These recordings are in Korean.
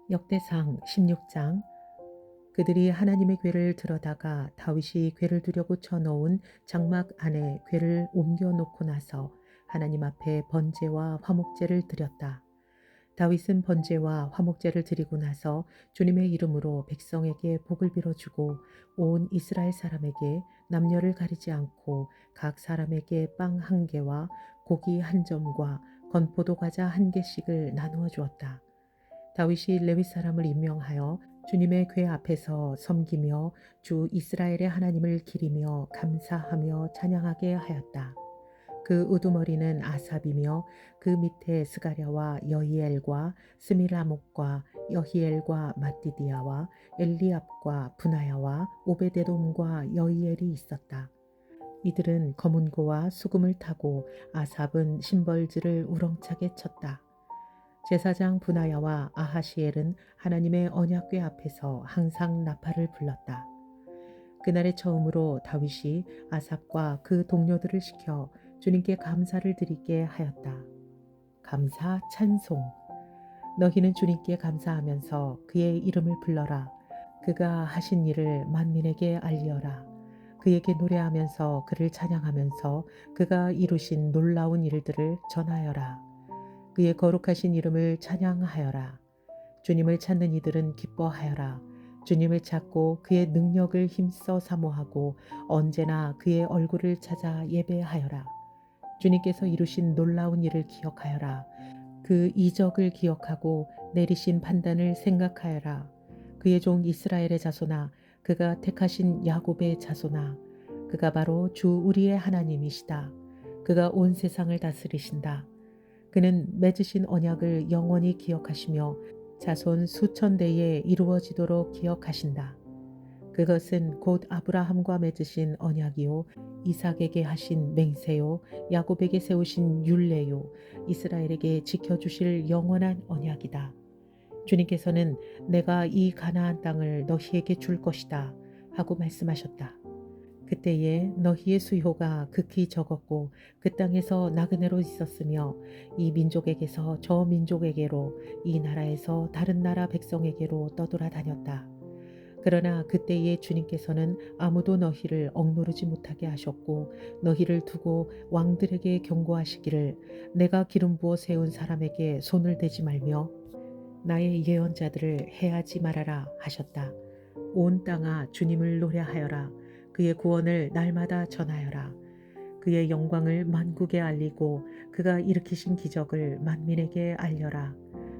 역대상 16장. 그들이 하나님의 궤를 들어다가 다윗이 궤를 두려고 쳐놓은 장막 안에 궤를 옮겨 놓고 나서 하나님 앞에 번제와 화목제를 드렸다. 다윗은 번제와 화목제를 드리고 나서 주님의 이름으로 백성에게 복을 빌어주고 온 이스라엘 사람에게 남녀를 가리지 않고 각 사람에게 빵 한 개와 고기 한 점과 건포도 과자 한 개씩을 나누어 주었다. 다윗이 레위 사람을 임명하여 주님의 궤 앞에서 섬기며 주 이스라엘의 하나님을 기리며 감사하며 찬양하게 하였다. 그 우두머리는 아삽이며 그 밑에 스가랴와 여히엘과 스미라목과 여히엘과 마띠디아와 엘리압과 분하야와 오베데돔과 여히엘이 있었다. 이들은 검은고와 수금을 타고 아삽은 심벌지를 우렁차게 쳤다. 제사장 분하야와 아하시엘은 하나님의 언약궤 앞에서 항상 나팔을 불렀다. 그날의 처음으로 다윗이 아삽과 그 동료들을 시켜 주님께 감사를 드리게 하였다. 감사 찬송. 너희는 주님께 감사하면서 그의 이름을 불러라. 그가 하신 일을 만민에게 알리어라. 그에게 노래하면서 그를 찬양하면서 그가 이루신 놀라운 일들을 전하여라. 그의 거룩하신 이름을 찬양하여라. 주님을 찾는 이들은 기뻐하여라. 주님을 찾고 그의 능력을 힘써 사모하고 언제나 그의 얼굴을 찾아 예배하여라. 주님께서 이루신 놀라운 일을 기억하여라. 그 이적을 기억하고 내리신 판단을 생각하여라. 그의 종 이스라엘의 자손아, 그가 택하신 야곱의 자손아, 그가 바로 주 우리의 하나님이시다. 그가 온 세상을 다스리신다. 그는 맺으신 언약을 영원히 기억하시며 자손 수천 대에 이루어지도록 기억하신다. 그것은 곧 아브라함과 맺으신 언약이요 이삭에게 하신 맹세요 야곱에게 세우신 율례요 이스라엘에게 지켜주실 영원한 언약이다. 주님께서는 내가 이 가나안 땅을 너희에게 줄 것이다 하고 말씀하셨다. 그때에 너희의 수효가 극히 적었고 그 땅에서 나그네로 있었으며 이 민족에게서 저 민족에게로 이 나라에서 다른 나라 백성에게로 떠돌아다녔다. 그러나 그때에 주님께서는 아무도 너희를 억누르지 못하게 하셨고 너희를 두고 왕들에게 경고하시기를 내가 기름 부어 세운 사람에게 손을 대지 말며 나의 예언자들을 해하지 말아라 하셨다. 온 땅아 주님을 노래하여라. 그의 구원을 날마다 전하여라. 그의 영광을 만국에 알리고 그가 일으키신 기적을 만민에게 알려라.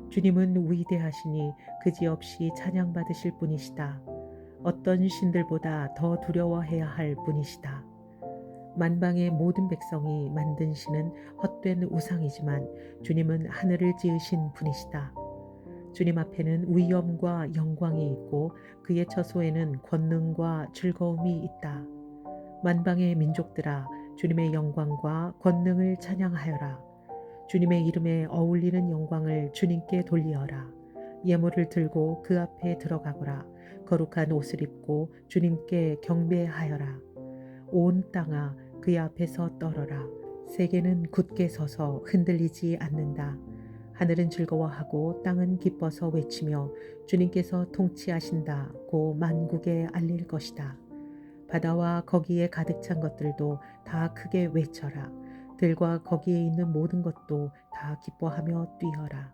주님은 위대하시니 그지없이 찬양받으실 분이시다. 어떤 신들보다 더 두려워해야 할 분이시다. 만방의 모든 백성이 만든 신은 헛된 우상이지만 주님은 하늘을 지으신 분이시다. 주님 앞에는 위엄과 영광이 있고 그의 처소에는 권능과 즐거움이 있다. 만방의 민족들아 주님의 영광과 권능을 찬양하여라. 주님의 이름에 어울리는 영광을 주님께 돌리어라. 예물을 들고 그 앞에 들어가거라. 거룩한 옷을 입고 주님께 경배하여라. 온 땅아 그의 앞에서 떨어라. 세계는 굳게 서서 흔들리지 않는다. 하늘은 즐거워하고 땅은 기뻐서 외치며 주님께서 통치하신다고 만국에 알릴 것이다. 바다와 거기에 가득 찬 것들도 다 크게 외쳐라. 들과 거기에 있는 모든 것도 다 기뻐하며 뛰어라.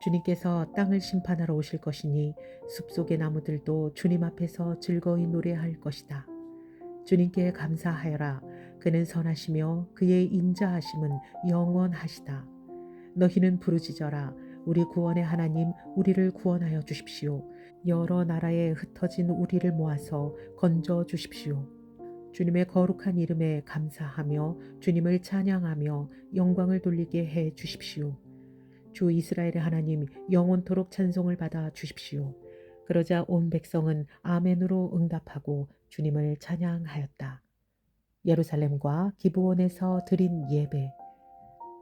주님께서 땅을 심판하러 오실 것이니 숲속의 나무들도 주님 앞에서 즐거이 노래할 것이다. 주님께 감사하여라. 그는 선하시며 그의 인자하심은 영원하시다. 너희는 부르짖어라. 우리 구원의 하나님 우리를 구원하여 주십시오. 여러 나라에 흩어진 우리를 모아서 건져 주십시오. 주님의 거룩한 이름에 감사하며 주님을 찬양하며 영광을 돌리게 해 주십시오. 주 이스라엘의 하나님 영원토록 찬송을 받아 주십시오. 그러자 온 백성은 아멘으로 응답하고 주님을 찬양하였다. 예루살렘과 기브온에서 드린 예배.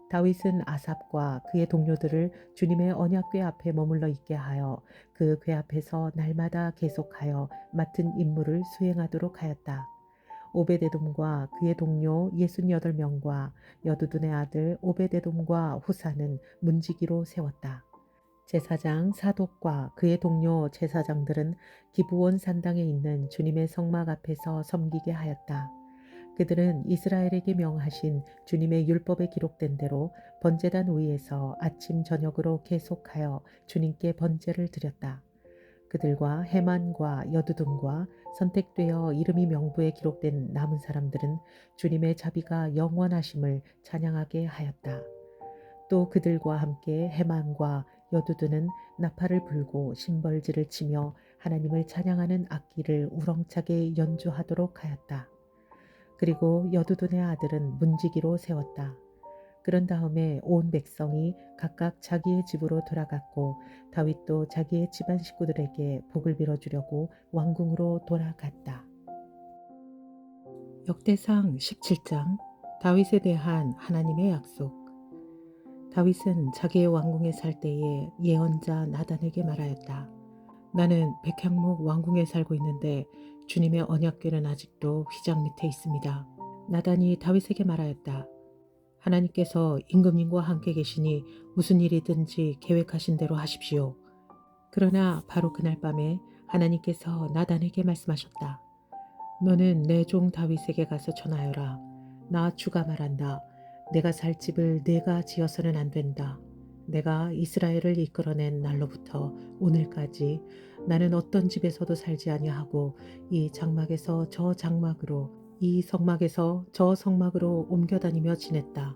다윗은 아삽과 그의 동료들을 주님의 언약궤 앞에 머물러 있게 하여 그 궤 앞에서 날마다 계속하여 맡은 임무를 수행하도록 하였다. 오베데돔과 그의 동료 68명과 여두둔의 아들 오베데돔과 후사는 문지기로 세웠다. 제사장 사독과 그의 동료 제사장들은 기브온 산당에 있는 주님의 성막 앞에서 섬기게 하였다. 그들은 이스라엘에게 명하신 주님의 율법에 기록된 대로 번제단 위에서 아침 저녁으로 계속하여 주님께 번제를 드렸다. 그들과 해만과 여두둔과 선택되어 이름이 명부에 기록된 남은 사람들은 주님의 자비가 영원하심을 찬양하게 하였다. 또 그들과 함께 해만과 여두둔은 나팔을 불고 심벌지를 치며 하나님을 찬양하는 악기를 우렁차게 연주하도록 하였다. 그리고 여두둔의 아들은 문지기로 세웠다. 그런 다음에 온 백성이 각각 자기의 집으로 돌아갔고 다윗도 자기의 집안 식구들에게 복을 빌어주려고 왕궁으로 돌아갔다. 역대상 17장 다윗에 대한 하나님의 약속. 다윗은 자기의 왕궁에 살 때에 예언자 나단에게 말하였다. 나는 백향목 왕궁에 살고 있는데 주님의 언약궤는 아직도 휘장 밑에 있습니다. 나단이 다윗에게 말하였다. 하나님께서 임금님과 함께 계시니 무슨 일이든지 계획하신 대로 하십시오. 그러나 바로 그날 밤에 하나님께서 나단에게 말씀하셨다. 너는 내 종 다윗에게 가서 전하여라. 나 주가 말한다. 내가 살 집을 내가 지어서는 안 된다. 내가 이스라엘을 이끌어낸 날로부터 오늘까지 나는 어떤 집에서도 살지 아니하고 이 장막에서 저 장막으로 이 성막에서 저 성막으로 옮겨 다니며 지냈다.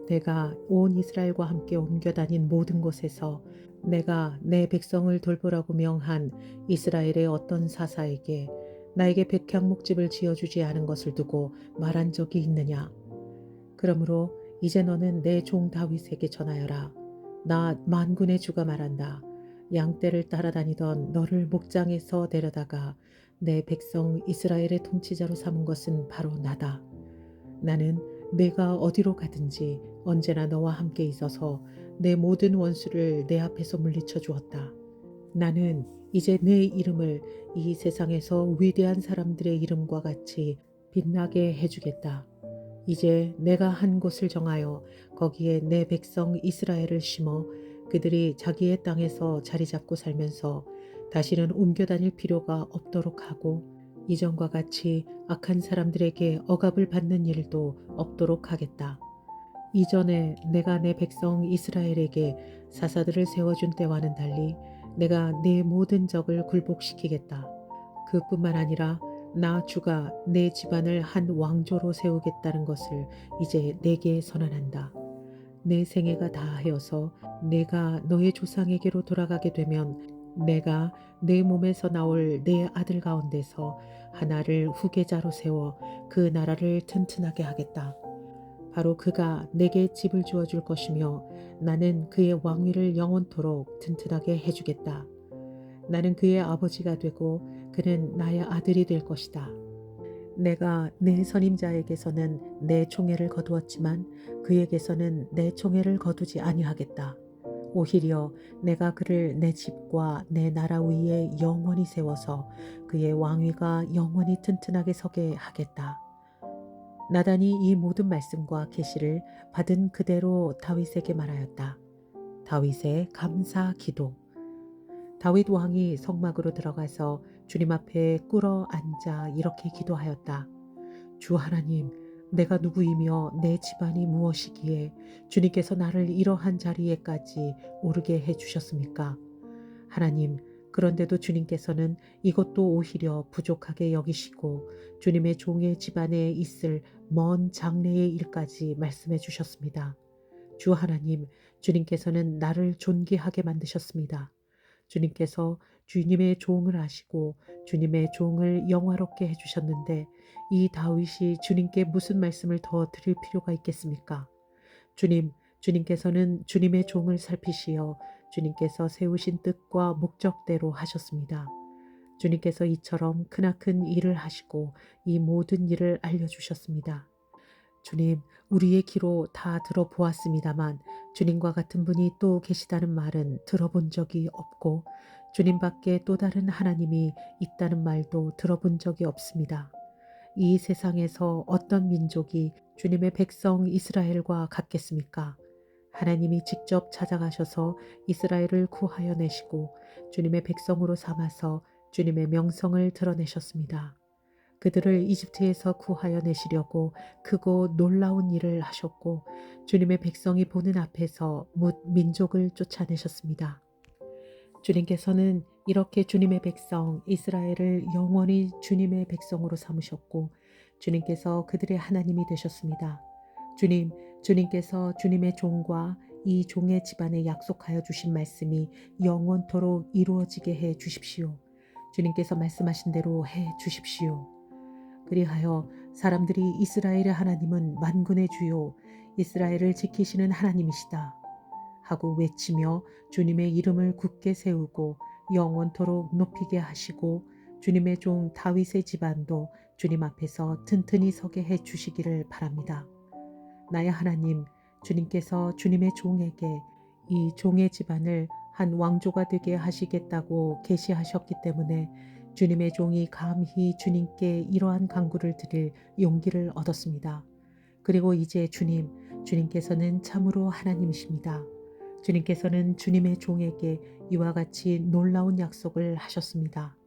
내가 온 이스라엘과 함께 옮겨 다닌 모든 곳에서 내가 내 백성을 돌보라고 명한 이스라엘의 어떤 사사에게 나에게 백향목집을 지어주지 않은 것을 두고 말한 적이 있느냐? 그러므로 이제 너는 내 종 다윗에게 전하여라. 나 만군의 주가 말한다. 양떼를 따라다니던 너를 목장에서 데려다가 내 백성 이스라엘의 통치자로 삼은 것은 바로 나다. 나는 내가 어디로 가든지 언제나 너와 함께 있어서 내 모든 원수를 내 앞에서 물리쳐 주었다. 나는 이제 내 이름을 이 세상에서 위대한 사람들의 이름과 같이 빛나게 해주겠다. 이제 내가 한 곳을 정하여 거기에 내 백성 이스라엘을 심어 그들이 자기의 땅에서 자리 잡고 살면서 다시는 옮겨 다닐 필요가 없도록 하고 이전과 같이 악한 사람들에게 억압을 받는 일도 없도록 하겠다. 이전에 내가 내 백성 이스라엘에게 사사들을 세워준 때와는 달리 내가 내 모든 적을 굴복시키겠다. 그뿐만 아니라 나 주가 내 집안을 한 왕조로 세우겠다는 것을 이제 내게 선언한다. 내 생애가 다하여서 내가 너의 조상에게로 돌아가게 되면 내가 내 몸에서 나올 내 아들 가운데서 하나를 후계자로 세워 그 나라를 튼튼하게 하겠다. 바로 그가 내게 집을 주어줄 것이며 나는 그의 왕위를 영원토록 튼튼하게 해주겠다. 나는 그의 아버지가 되고 그는 나의 아들이 될 것이다. 내가 내 선임자에게서는 내 총애를 거두었지만 그에게서는 내 총애를 거두지 아니하겠다. 오히려 내가 그를 내 집과 내 나라 위에 영원히 세워서 그의 왕위가 영원히 튼튼하게 서게 하겠다. 나단이 이 모든 말씀과 계시를 받은 그대로 다윗에게 말하였다. 다윗의 감사 기도. 다윗 왕이 성막으로 들어가서 주님 앞에 꿇어 앉아 이렇게 기도하였다. 주 하나님, 내가 누구이며 내 집안이 무엇이기에 주님께서 나를 이러한 자리에까지 오르게 해주셨습니까? 하나님, 그런데도 주님께서는 이것도 오히려 부족하게 여기시고 주님의 종의 집안에 있을 먼 장래의 일까지 말씀해 주셨습니다. 주 하나님, 주님께서는 나를 존귀하게 만드셨습니다. 주님께서 주님의 종을 하시고 주님의 종을 영화롭게 해주셨는데 이 다윗이 주님께 무슨 말씀을 더 드릴 필요가 있겠습니까? 주님께서는 주님의 종을 살피시어 주님께서 세우신 뜻과 목적대로 하셨습니다. 주님께서 이처럼 크나큰 일을 하시고 이 모든 일을 알려주셨습니다. 주님, 우리의 귀로 다 들어보았습니다만 주님과 같은 분이 또 계시다는 말은 들어본 적이 없고 주님밖에 또 다른 하나님이 있다는 말도 들어본 적이 없습니다. 이 세상에서 어떤 민족이 주님의 백성 이스라엘과 같겠습니까? 하나님이 직접 찾아가셔서 이스라엘을 구하여 내시고 주님의 백성으로 삼아서 주님의 명성을 드러내셨습니다. 그들을 이집트에서 구하여 내시려고 크고 놀라운 일을 하셨고 주님의 백성이 보는 앞에서 뭇 민족을 쫓아내셨습니다. 주님께서는 이렇게 주님의 백성 이스라엘을 영원히 주님의 백성으로 삼으셨고 주님께서 그들의 하나님이 되셨습니다. 주님께서 주님의 종과 이 종의 집안에 약속하여 주신 말씀이 영원토록 이루어지게 해 주십시오. 주님께서 말씀하신 대로 해 주십시오. 그리하여 사람들이 이스라엘의 하나님은 만군의 주요 이스라엘을 지키시는 하나님이시다 하고 외치며 주님의 이름을 굳게 세우고 영원토록 높이게 하시고 주님의 종 다윗의 집안도 주님 앞에서 튼튼히 서게 해 주시기를 바랍니다. 나의 하나님, 주님께서 주님의 종에게 이 종의 집안을 한 왕조가 되게 하시겠다고 계시하셨기 때문에 주님의 종이 감히 주님께 이러한 간구를 드릴 용기를 얻었습니다. 그리고 이제 주님께서는 참으로 하나님이십니다. 주님께서는 주님의 종에게 이와 같이 놀라운 약속을 하셨습니다.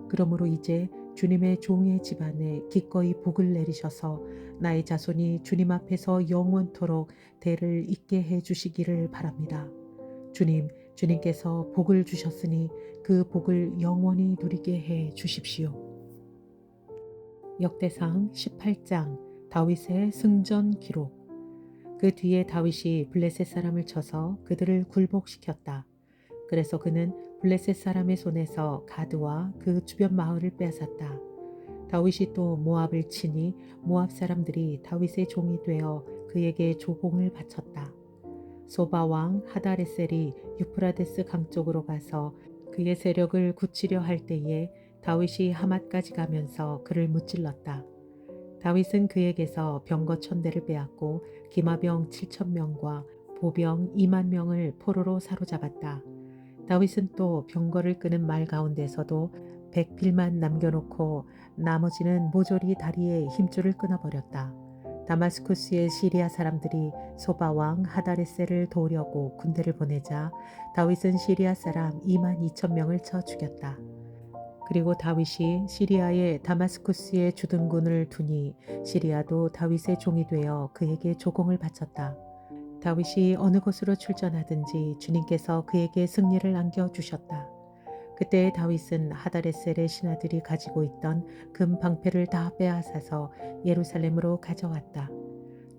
그러므로 이제 주님의 종의 집안에 기꺼이 복을 내리셔서 나의 자손이 주님 앞에서 영원토록 대를 잇게 해 주시기를 바랍니다. 주님께서 복을 주셨으니 그 복을 영원히 누리게 해 주십시오. 역대상 18장 다윗의 승전 기록. 그 뒤에 다윗이 블레셋 사람을 쳐서 그들을 굴복시켰다. 그래서 그는 블레셋 사람의 손에서 가드와 그 주변 마을을 빼앗았다. 다윗이 또 모압을 치니 모압 사람들이 다윗의 종이 되어 그에게 조공을 바쳤다. 소바 왕 하다레셀이 유프라데스 강 쪽으로 가서 그의 세력을 굳히려 할 때에 다윗이 하맛까지 가면서 그를 무찔렀다. 다윗은 그에게서 병거 1000대를 빼앗고 기마병 7000명과 보병 2만 명을 포로로 사로잡았다. 다윗은 또 병거를 끄는 말 가운데서도 100필만 남겨놓고 나머지는 모조리 다리에 힘줄을 끊어버렸다. 다마스쿠스의 시리아 사람들이 소바 왕 하다레셀을 도우려고 군대를 보내자 다윗은 시리아 사람 2만 2천 명을 쳐 죽였다. 그리고 다윗이 시리아의 다마스쿠스에 주둔군을 두니 시리아도 다윗의 종이 되어 그에게 조공을 바쳤다. 다윗이 어느 곳으로 출전하든지 주님께서 그에게 승리를 안겨주셨다. 그때 다윗은 하다레셀의 신하들이 가지고 있던 금 방패를 다 빼앗아서 예루살렘으로 가져왔다.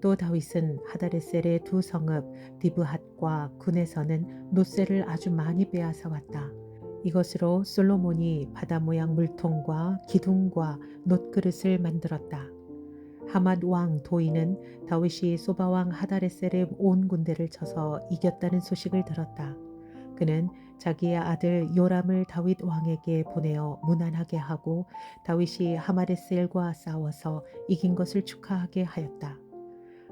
또 다윗은 하다레셀의 두 성읍 디브핫과 군에서는 노새를 아주 많이 빼앗아 왔다. 이것으로 솔로몬이 바다 모양 물통과 기둥과 놋그릇을 만들었다. 하맛 왕 도이는 다윗이 소바 왕 하다레셀의 온 군대를 쳐서 이겼다는 소식을 들었다. 그는 자기의 아들 요람을 다윗 왕에게 보내어 무난하게 하고 다윗이 하마레셀과 싸워서 이긴 것을 축하하게 하였다.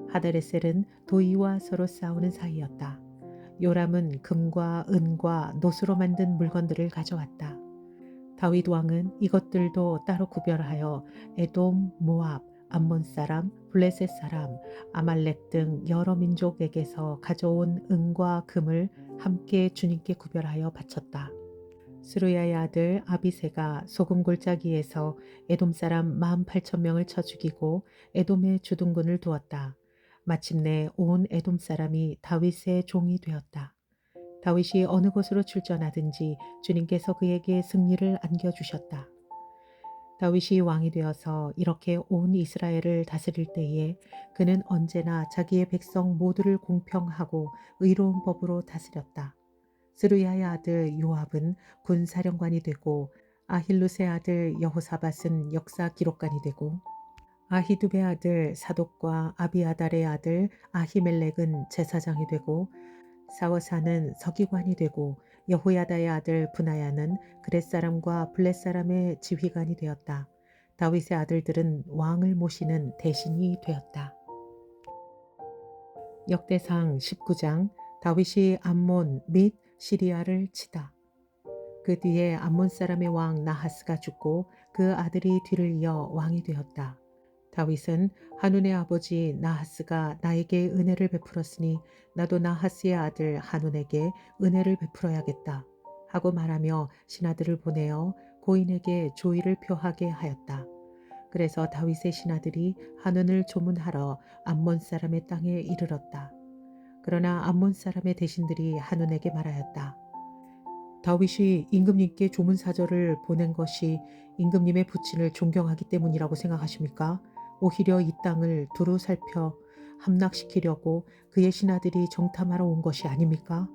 하다레셀은 도이와 서로 싸우는 사이였다. 요람은 금과 은과 놋으로 만든 물건들을 가져왔다. 다윗 왕은 이것들도 따로 구별하여 에돔, 모압, 암몬 사람, 블레셋 사람, 아말렉 등 여러 민족에게서 가져온 은과 금을 함께 주님께 구별하여 바쳤다. 스루야의 아들 아비새가 소금 골짜기에서 에돔 사람 18,000명을 쳐 죽이고 에돔의 주둔군을 두었다. 마침내 온 에돔 사람이 다윗의 종이 되었다. 다윗이 어느 곳으로 출전하든지 주님께서 그에게 승리를 안겨주셨다. 다윗이 왕이 되어서 이렇게 온 이스라엘을 다스릴 때에 그는 언제나 자기의 백성 모두를 공평하고 의로운 법으로 다스렸다. 스루야의 아들 요압은 군사령관이 되고 아힐루스의 아들 여호사밧은 역사 기록관이 되고 아히두베의 아들 사독과 아비아달의 아들 아히멜렉은 제사장이 되고 사워사는 서기관이 되고 여호야다의 아들 브나야는 그렛 사람과 블렛 사람의 지휘관이 되었다. 다윗의 아들들은 왕을 모시는 대신이 되었다. 역대상 19장 다윗이 암몬 및 시리아를 치다. 그 뒤에 암몬 사람의 왕 나하스가 죽고 그 아들이 뒤를 이어 왕이 되었다. 다윗은 한운의 아버지 나하스가 나에게 은혜를 베풀었으니 나도 나하스의 아들 한운에게 은혜를 베풀어야겠다 하고 말하며 신하들을 보내어 고인에게 조의를 표하게 하였다. 그래서 다윗의 신하들이 한운을 조문하러 암몬 사람의 땅에 이르렀다. 그러나 암몬 사람의 대신들이 한운에게 말하였다. 다윗이 임금님께 조문사절을 보낸 것이 임금님의 부친을 존경하기 때문이라고 생각하십니까? 오히려 이 땅을 두루 살펴 함락시키려고 그의 신하들이 정탐하러 온 것이 아닙니까?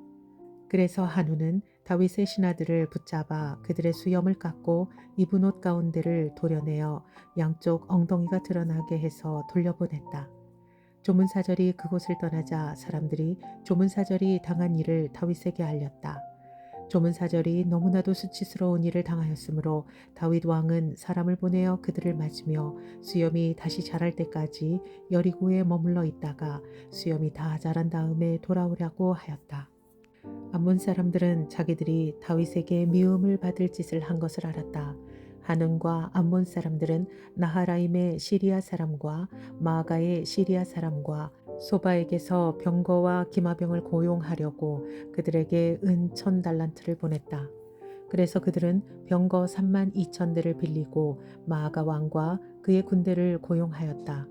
그래서 한우는 다윗의 신하들을 붙잡아 그들의 수염을 깎고 입은 옷 가운데를 도려내어 양쪽 엉덩이가 드러나게 해서 돌려보냈다. 조문사절이 그곳을 떠나자 사람들이 조문사절이 당한 일을 다윗에게 알렸다. 조문사절이 너무나도 수치스러운 일을 당하였으므로 다윗 왕은 사람을 보내어 그들을 맞으며 수염이 다시 자랄 때까지 여리고에 머물러 있다가 수염이 다 자란 다음에 돌아오려고 하였다. 암몬 사람들은 자기들이 다윗에게 미움을 받을 짓을 한 것을 알았다. 하눈과 암몬 사람들은 나하라임의 시리아 사람과 마아가의 시리아 사람과 소바에게서 병거와 기마병을 고용하려고 그들에게 은 1000달란트를 보냈다. 그래서 그들은 병거 32,000대를 빌리고 마아가 왕과 그의 군대를 고용하였다.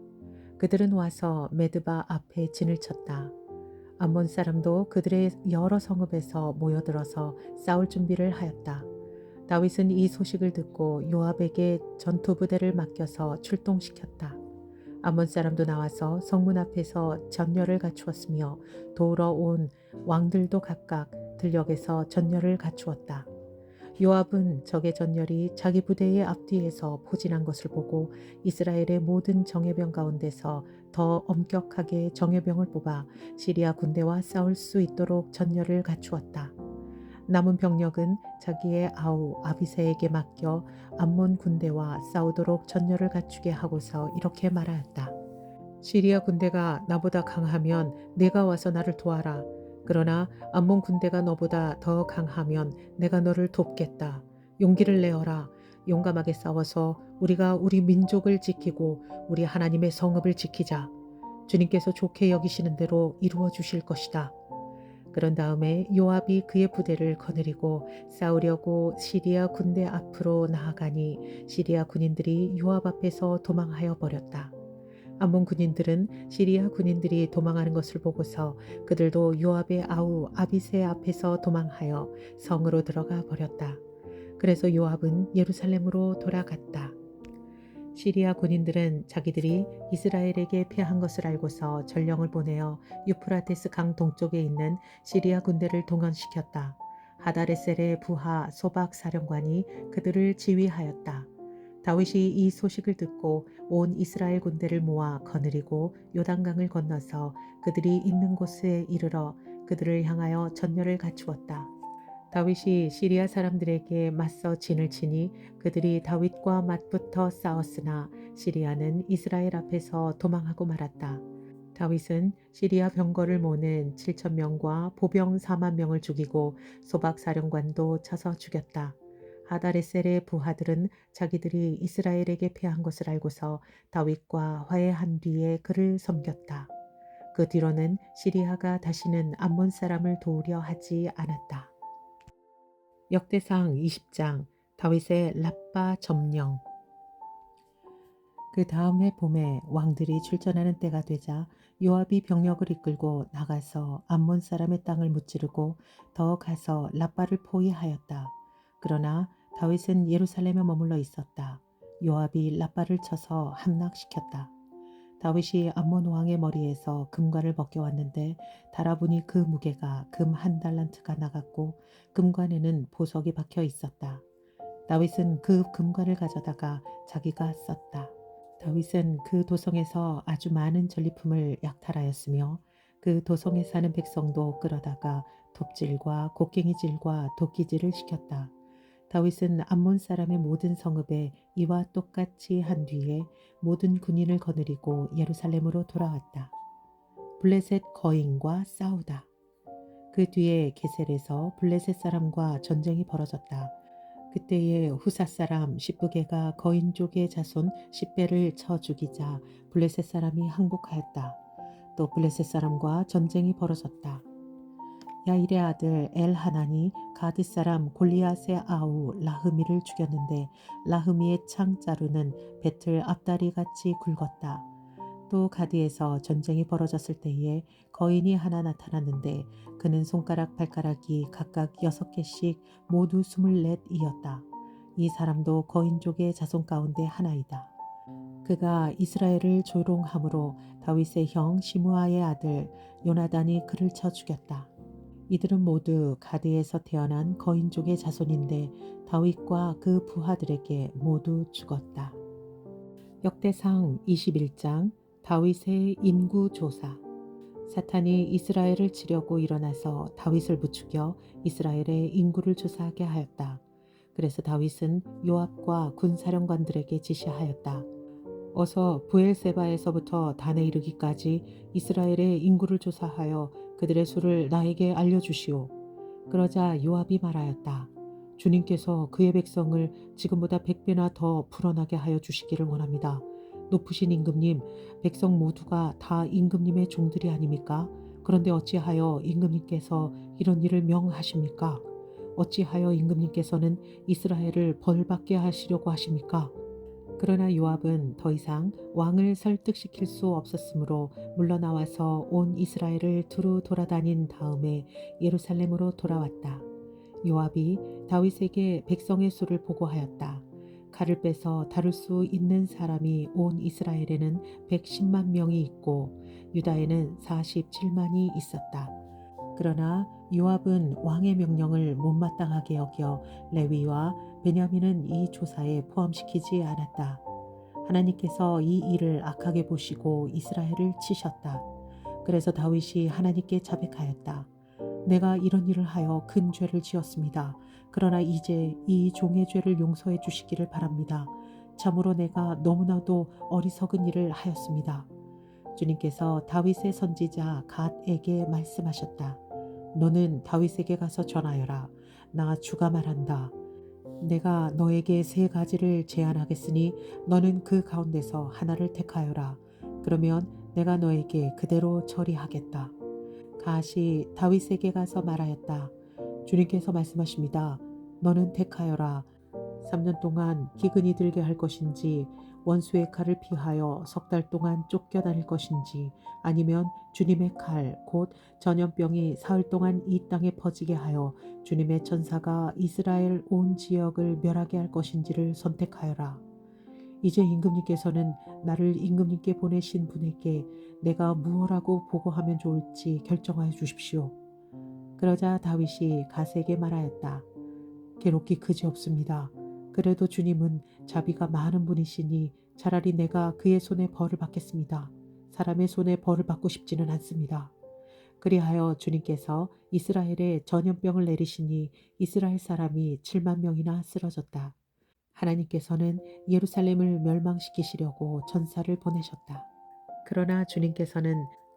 그들은 와서 메드바 앞에 진을 쳤다. 암몬 사람도 그들의 여러 성읍에서 모여들어서 싸울 준비를 하였다. 다윗은 이 소식을 듣고 요압에게 전투 부대를 맡겨서 출동시켰다. 암몬 사람도 나와서 성문 앞에서 전열을 갖추었으며 도우러 온 왕들도 각각 들녘에서 전열을 갖추었다. 요압은 적의 전열이 자기 부대의 앞뒤에서 포진한 것을 보고 이스라엘의 모든 정예병 가운데서 더 엄격하게 정예병을 뽑아 시리아 군대와 싸울 수 있도록 전열을 갖추었다. 남은 병력은 자기의 아우 아비새에게 맡겨 암몬 군대와 싸우도록 전열을 갖추게 하고서 이렇게 말하였다. 시리아 군대가 나보다 강하면 내가 와서 나를 도와라. 그러나 암몬 군대가 너보다 더 강하면 내가 너를 돕겠다. 용기를 내어라. 용감하게 싸워서 우리가 우리 민족을 지키고 우리 하나님의 성읍을 지키자. 주님께서 좋게 여기시는 대로 이루어 주실 것이다. 그런 다음에 요압이 그의 부대를 거느리고 싸우려고 시리아 군대 앞으로 나아가니 시리아 군인들이 요압 앞에서 도망하여 버렸다. 암몬 군인들은 시리아 군인들이 도망하는 것을 보고서 그들도 요압의 아우 아비새 앞에서 도망하여 성으로 들어가 버렸다. 그래서 요압은 예루살렘으로 돌아갔다. 시리아 군인들은 자기들이 이스라엘에게 패한 것을 알고서 전령을 보내어 유프라테스 강 동쪽에 있는 시리아 군대를 동원시켰다. 하다레셀의 부하 소박 사령관이 그들을 지휘하였다. 다윗이 이 소식을 듣고 온 이스라엘 군대를 모아 거느리고 요단강을 건너서 그들이 있는 곳에 이르러 그들을 향하여 전열을 갖추었다. 다윗이 시리아 사람들에게 맞서 진을 치니 그들이 다윗과 맞붙어 싸웠으나 시리아는 이스라엘 앞에서 도망하고 말았다. 다윗은 시리아 병거를 모는 7,000명과 보병 4만 명을 죽이고 소박 사령관도 쳐서 죽였다. 하다레셀의 부하들은 자기들이 이스라엘에게 패한 것을 알고서 다윗과 화해한 뒤에 그를 섬겼다. 그 뒤로는 시리아가 다시는 암몬 사람을 도우려 하지 않았다. 역대상 20장 다윗의 라빠 점령. 그 다음 해 봄에 왕들이 출전하는 때가 되자 요압이 병력을 이끌고 나가서 암몬 사람의 땅을 무찌르고 더 가서 라빠를 포위하였다. 그러나 다윗은 예루살렘에 머물러 있었다. 요압이 라빠를 쳐서 함락시켰다. 다윗이 암몬 왕의 머리에서 금관을 벗겨왔는데 달아보니 그 무게가 금 1달란트가 나갔고 금관에는 보석이 박혀 있었다. 다윗은 그 금관을 가져다가 자기가 썼다. 다윗은 그 도성에서 아주 많은 전리품을 약탈하였으며 그 도성에 사는 백성도 끌어다가 톱질과 곡괭이질과 도끼질을 시켰다. 다윗은 암몬 사람의 모든 성읍에 이와 똑같이 한 뒤에 모든 군인을 거느리고 예루살렘으로 돌아왔다. 블레셋 거인과 싸우다. 그 뒤에 게셀에서 블레셋 사람과 전쟁이 벌어졌다. 그때에 후사 사람 시브게가 거인족의 자손 10배를 쳐 죽이자 블레셋 사람이 항복하였다. 또 블레셋 사람과 전쟁이 벌어졌다. 야일의 아들 엘하난이 가드 사람 골리앗의 아우 라흐미를 죽였는데 라흐미의 창자루는 배틀 앞다리 같이 굵었다. 또 가드에서 전쟁이 벌어졌을 때에 거인이 하나 나타났는데 그는 손가락 발가락이 각각 6개씩 모두 24이었다. 이 사람도 거인족의 자손 가운데 하나이다. 그가 이스라엘을 조롱함으로 다윗의 형 시므아의 아들 요나단이 그를 쳐 죽였다. 이들은 모두 가드에서 태어난 거인족의 자손인데 다윗과 그 부하들에게 모두 죽었다. 역대상 21장 다윗의 인구 조사. 사탄이 이스라엘을 치려고 일어나서 다윗을 부추겨 이스라엘의 인구를 조사하게 하였다. 그래서 다윗은 요압과 군사령관들에게 지시하였다. 어서 부엘세바에서부터 단에 이르기까지 이스라엘의 인구를 조사하여 그들의 수를 나에게 알려주시오. 그러자 요압이 말하였다. 주님께서 그의 백성을 지금보다 100배나 더 불어나게 하여 주시기를 원합니다. 높으신 임금님, 백성 모두가 다 임금님의 종들이 아닙니까? 그런데 어찌하여 임금님께서 이런 일을 명하십니까? 어찌하여 임금님께서는 이스라엘을 벌받게 하시려고 하십니까? 그러나 요압은 더 이상 왕을 설득시킬 수 없었으므로 물러나와서 온 이스라엘을 두루 돌아다닌 다음에 예루살렘으로 돌아왔다. 요압이 다윗에게 백성의 수를 보고하였다. 칼을 빼서 다룰 수 있는 사람이 온 이스라엘에는 110만 명이 있고 유다에는 47만이 있었다. 그러나 요압은 왕의 명령을 못마땅하게 여겨 레위와 베냐민은 이 조사에 포함시키지 않았다. 하나님께서 이 일을 악하게 보시고 이스라엘을 치셨다. 그래서 다윗이 하나님께 자백하였다. 내가 이런 일을 하여 큰 죄를 지었습니다. 그러나 이제 이 종의 죄를 용서해 주시기를 바랍니다. 참으로 내가 너무나도 어리석은 일을 하였습니다. 주님께서 다윗의 선지자 갓에게 말씀하셨다. 너는 다윗에게 가서 전하여라. 나 주가 말한다. 내가 너에게 3가지를 제안하겠으니 너는 그 가운데서 하나를 택하여라. 그러면 내가 너에게 그대로 처리하겠다. 갓이 다윗에게 가서 말하였다. 주님께서 말씀하십니다. 너는 택하여라. 3년 동안 기근이 들게 할 것인지 원수의 칼을 피하여 6달 동안 쫓겨다닐 것인지 아니면 주님의 칼 곧 전염병이 사흘 동안 이 땅에 퍼지게 하여 주님의 천사가 이스라엘 온 지역을 멸하게 할 것인지를 선택하여라. 이제 임금님께서는 나를 임금님께 보내신 분에게 내가 무엇라고 보고하면 좋을지 결정하여 주십시오. 그러자 다윗이 갓에게 말하였다. 괴롭기 그지없습니다. 그래도 주님은 자비가 많은 분이시니 차라리 내가 그의 손에 벌을 받겠습니다. 사람의 손에 벌을 받고 싶지는 않습니다. 그리하여 주님께서 이스라엘에 전염병을 내리시니 이스라엘 사람이 7만 명이나 쓰러졌다. 하나님께서는 예루살렘을 멸망시키시려고 전사를 보내셨다. 그러나 주님께서는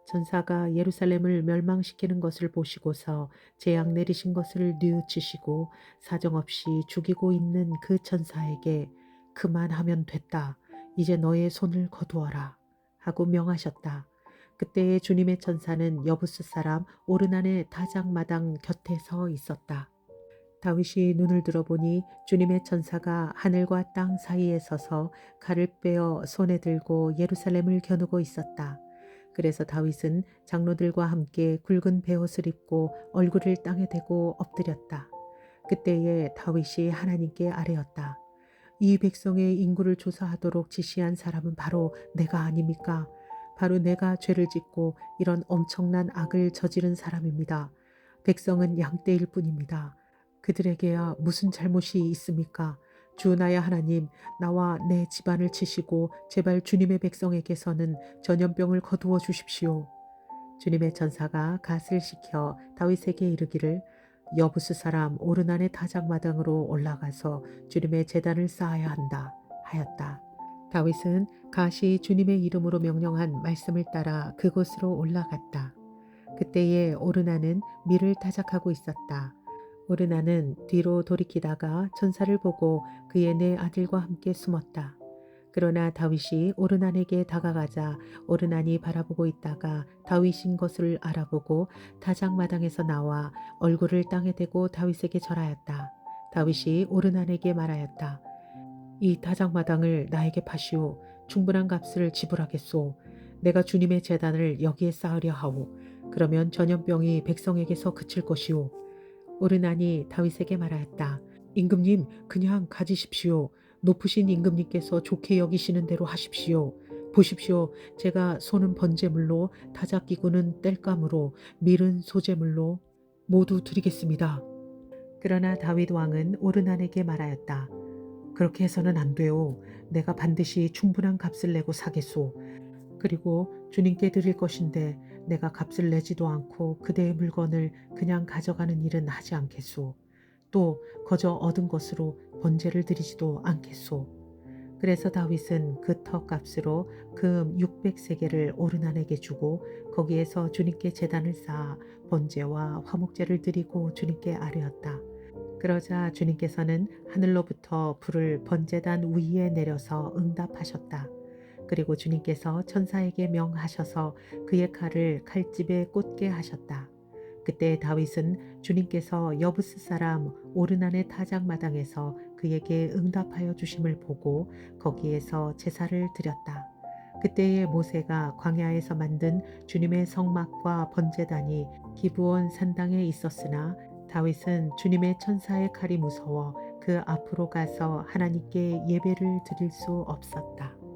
전사가 예루살렘을 멸망시키는 것을 보시고서 재앙 내리신 것을 뉘우치시고 사정없이 죽이고 있는 그 천사에게 그만하면 됐다. 이제 너의 손을 거두어라 하고 명하셨다. 그때에 주님의 천사는 여부스 사람 오르난의 다장마당 곁에 서 있었다. 다윗이 눈을 들어보니 주님의 천사가 하늘과 땅 사이에 서서 칼을 빼어 손에 들고 예루살렘을 겨누고 있었다. 그래서 다윗은 장로들과 함께 굵은 베옷을 입고 얼굴을 땅에 대고 엎드렸다. 그때에 다윗이 하나님께 아뢰었다. 이 백성의 인구를 조사하도록 지시한 사람은 바로 내가 아닙니까? 바로 내가 죄를 짓고 이런 엄청난 악을 저지른 사람입니다. 백성은 양떼일 뿐입니다. 그들에게야 무슨 잘못이 있습니까? 주 나의 하나님, 나와 내 집안을 치시고 제발 주님의 백성에게서는 전염병을 거두어 주십시오. 주님의 천사가 갓을 시켜 다윗에게 이르기를 여부스 사람 오르난의 타작마당으로 올라가서 주님의 제단을 쌓아야 한다 하였다. 다윗은 갓이 주님의 이름으로 명령한 말씀을 따라 그곳으로 올라갔다. 그때에 오르난은 밀을 타작하고 있었다. 오르나는 뒤로 돌이키다가 천사를 보고 그의 네 아들과 함께 숨었다. 그러나 다윗이 오르난에게 다가가자 오르난이 바라보고 있다가 다윗인 것을 알아보고 타작마당에서 나와 얼굴을 땅에 대고 다윗에게 절하였다. 다윗이 오르난에게 말하였다. 이 타작마당을 나에게 파시오. 충분한 값을 지불하겠소. 내가 주님의 제단을 여기에 쌓으려 하오. 그러면 전염병이 백성에게서 그칠 것이오. 오르난이 다윗에게 말하였다. 임금님 그냥 가지십시오. 높으신 임금님께서 좋게 여기시는 대로 하십시오. 보십시오. 제가 소는 번제물로 타작기구는 땔감으로 밀은 소제물로 모두 드리겠습니다. 그러나 다윗 왕은 오르난에게 말하였다. 그렇게 해서는 안 돼요. 내가 반드시 충분한 값을 내고 사겠소. 그리고 주님께 드릴 것인데 내가 값을 내지도 않고 그대의 물건을 그냥 가져가는 일은 하지 않겠소. 또 거저 얻은 것으로 번제를 드리지도 않겠소. 그래서 다윗은 그 터 값으로 금 600세겔을 오르난에게 주고 거기에서 주님께 제단을 쌓아 번제와 화목제를 드리고 주님께 아뢰었다. 그러자 주님께서는 하늘로부터 불을 번제단 위에 내려서 응답하셨다. 그리고 주님께서 천사에게 명하셔서 그의 칼을 칼집에 꽂게 하셨다. 그때 다윗은 주님께서 여부스 사람 오르난의 타작마당에서 그에게 응답하여 주심을 보고 거기에서 제사를 드렸다. 그때에 모세가 광야에서 만든 주님의 성막과 번제단이 기브온 산당에 있었으나 다윗은 주님의 천사의 칼이 무서워 그 앞으로 가서 하나님께 예배를 드릴 수 없었다.